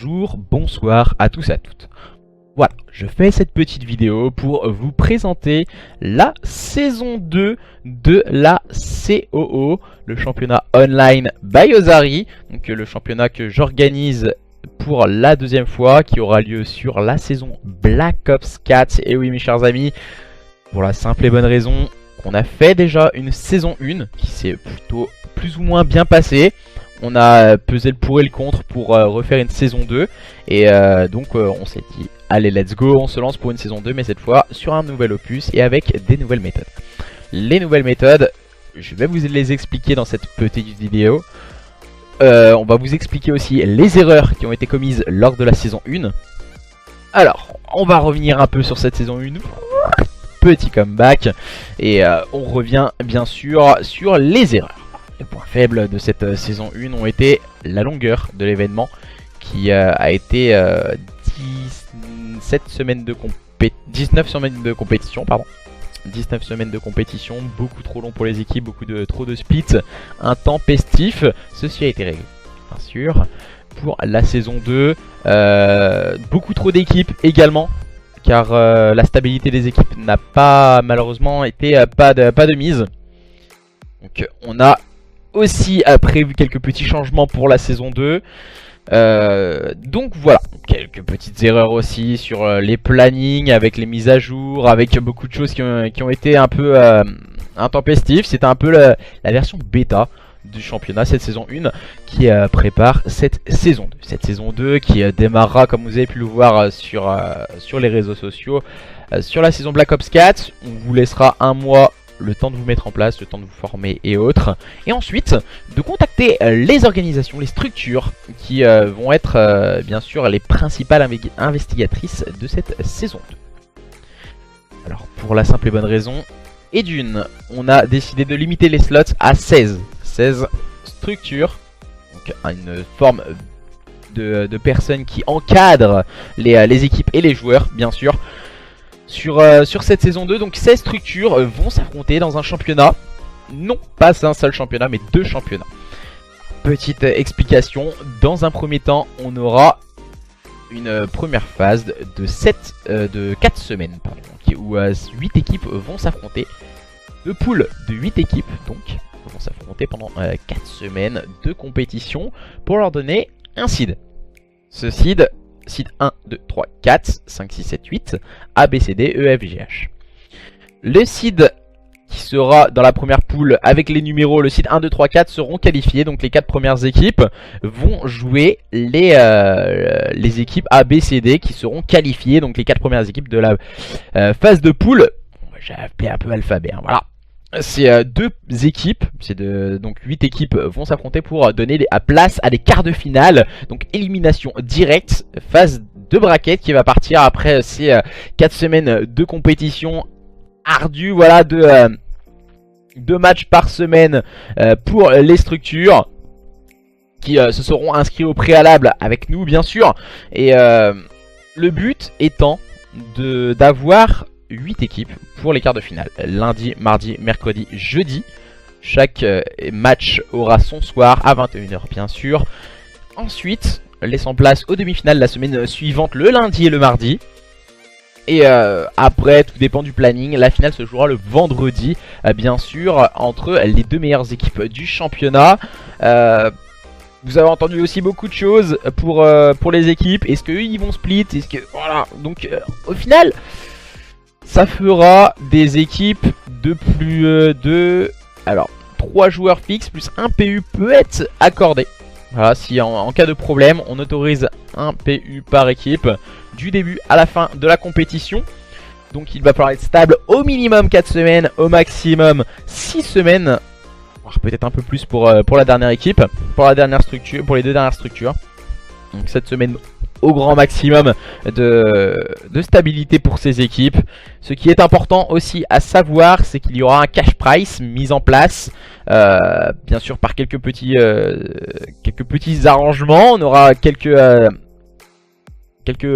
bonjour, bonsoir à tous et à toutes. Voilà, je fais cette petite vidéo pour vous présenter la saison 2 de la COO, le championnat online by Ozari, donc le championnat que j'organise pour la deuxième fois, qui aura lieu sur la saison Black Ops 4. Et oui mes chers amis, pour la simple et bonne raison qu'on a fait déjà une saison 1 qui s'est plutôt plus ou moins bien passée. On a pesé le pour et le contre pour refaire une saison 2. Et donc on s'est dit, allez let's go, on se lance pour une saison 2, mais cette fois sur un nouvel opus et avec des nouvelles méthodes. Les nouvelles méthodes, je vais vous les expliquer dans cette petite vidéo. On va vous expliquer aussi les erreurs qui ont été commises lors de la saison 1. Alors, on va revenir un peu sur cette saison 1. Petit comeback. Et on revient bien sûr sur les erreurs. Les points faibles de cette saison 1 ont été la longueur de l'événement qui a été 19 semaines de compétition, pardon. 19 semaines de compétition, beaucoup trop long pour les équipes, trop de splits intempestifs. Ceci a été réglé, bien sûr. Pour la saison 2, beaucoup trop d'équipes également, car la stabilité des équipes n'a pas malheureusement été pas de mise. Donc on a aussi prévu quelques petits changements pour la saison 2. Donc voilà, quelques petites erreurs aussi sur les plannings, avec les mises à jour, avec beaucoup de choses qui ont été un peu intempestives. C'était un peu la version bêta du championnat, cette saison 1 qui prépare cette saison 2. Cette saison 2 qui démarrera, comme vous avez pu le voir sur les réseaux sociaux, sur la saison Black Ops 4. On vous laissera un mois, le temps de vous mettre en place, le temps de vous former et autres. Et ensuite, de contacter les organisations, les structures qui vont être bien sûr les principales investigatrices de cette saison 2. Alors, pour la simple et bonne raison, et d'une, on a décidé de limiter les slots à 16 structures. Donc, une forme de personnes qui encadrent les équipes et les joueurs, bien sûr. Sur cette saison 2, donc 16 structures vont s'affronter dans un championnat. Non, pas un seul championnat, mais 2 championnats. Petite explication, dans un premier temps, on aura une première phase de 4 semaines, pardon, où 8 équipes vont s'affronter. 2 poules de 8 équipes, donc, vont s'affronter pendant 4 semaines de compétition pour leur donner un seed. Ce seed 1, 2, 3, 4, 5, 6, 7, 8, A, B, C, D, E, F, G, H. Le seed qui sera dans la première poule avec les numéros, le seed 1, 2, 3, 4 seront qualifiés. Donc les 4 premières équipes vont jouer les équipes A, B, C, D qui seront qualifiées. Donc les 4 premières équipes de la phase de poule. J'ai appelé un peu alphabet, hein, voilà. C'est 2 équipes, donc 8 équipes vont s'affronter pour donner place à des quarts de finale. Donc élimination directe, phase de bracket qui va partir après ces 4 semaines de compétition ardue. Voilà, 2 matchs par semaine pour les structures qui se seront inscrits au préalable avec nous bien sûr. Et le but étant d'avoir 8 équipes pour les quarts de finale. Lundi, mardi, mercredi, jeudi. Chaque match aura son soir à 21 h bien sûr. Ensuite, laissant place aux demi-finales la semaine suivante, le lundi et le mardi. Et après, tout dépend du planning. La finale se jouera le vendredi, bien sûr, entre les 2 meilleures équipes du championnat. Vous avez entendu aussi beaucoup de choses pour les équipes. Est-ce qu'eux ils vont split? Voilà. Donc au final, ça fera des équipes de plus de... Alors, 3 joueurs fixes plus 1 PU peut être accordé. Voilà, si en cas de problème, on autorise 1 PU par équipe du début à la fin de la compétition. Donc il va falloir être stable au minimum 4 semaines, au maximum 6 semaines. Peut-être un peu plus pour la dernière équipe, pour les 2 dernières structures. Donc 7 semaines au grand maximum de stabilité pour ces équipes. Ce qui est important aussi à savoir, c'est qu'il y aura un cash price mis en place, bien sûr par quelques petits arrangements. On aura quelques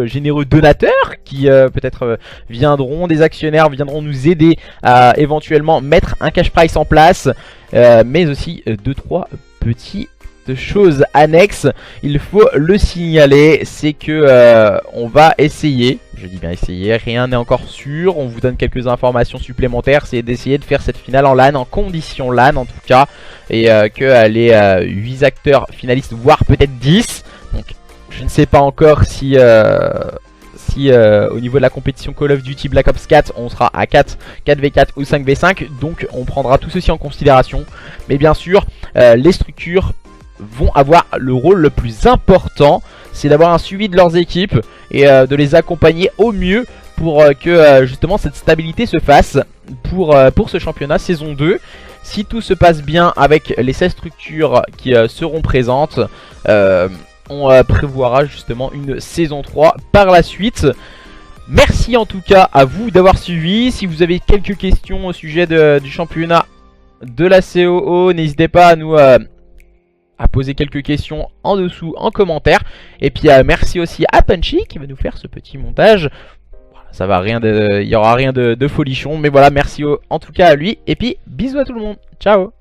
généreux donateurs qui peut-être viendront, des actionnaires viendront nous aider à éventuellement mettre un cash price en place, mais aussi 2-3 petits chose annexe, il faut le signaler, c'est que on va essayer, je dis bien essayer, rien n'est encore sûr, on vous donne quelques informations supplémentaires, c'est d'essayer de faire cette finale en LAN, en condition LAN en tout cas, et que les 8 acteurs finalistes, voire peut-être 10, donc je ne sais pas encore si au niveau de la compétition Call of Duty Black Ops 4 on sera à 4, 4v4 ou 5v5, donc on prendra tout ceci en considération, mais bien sûr les structures vont avoir le rôle le plus important, c'est d'avoir un suivi de leurs équipes et de les accompagner au mieux pour que justement cette stabilité se fasse pour ce championnat saison 2. Si tout se passe bien avec les 16 structures qui seront présentes, on prévoira justement une saison 3 par la suite. Merci en tout cas à vous d'avoir suivi. Si vous avez quelques questions au sujet du championnat de la COO, n'hésitez pas à nous à poser quelques questions en dessous en commentaire. Et puis merci aussi à Punchy qui va nous faire ce petit montage. Voilà, ça va rien il y aura rien de folichon, mais voilà, merci en tout cas à lui. Et puis bisous à tout le monde. Ciao.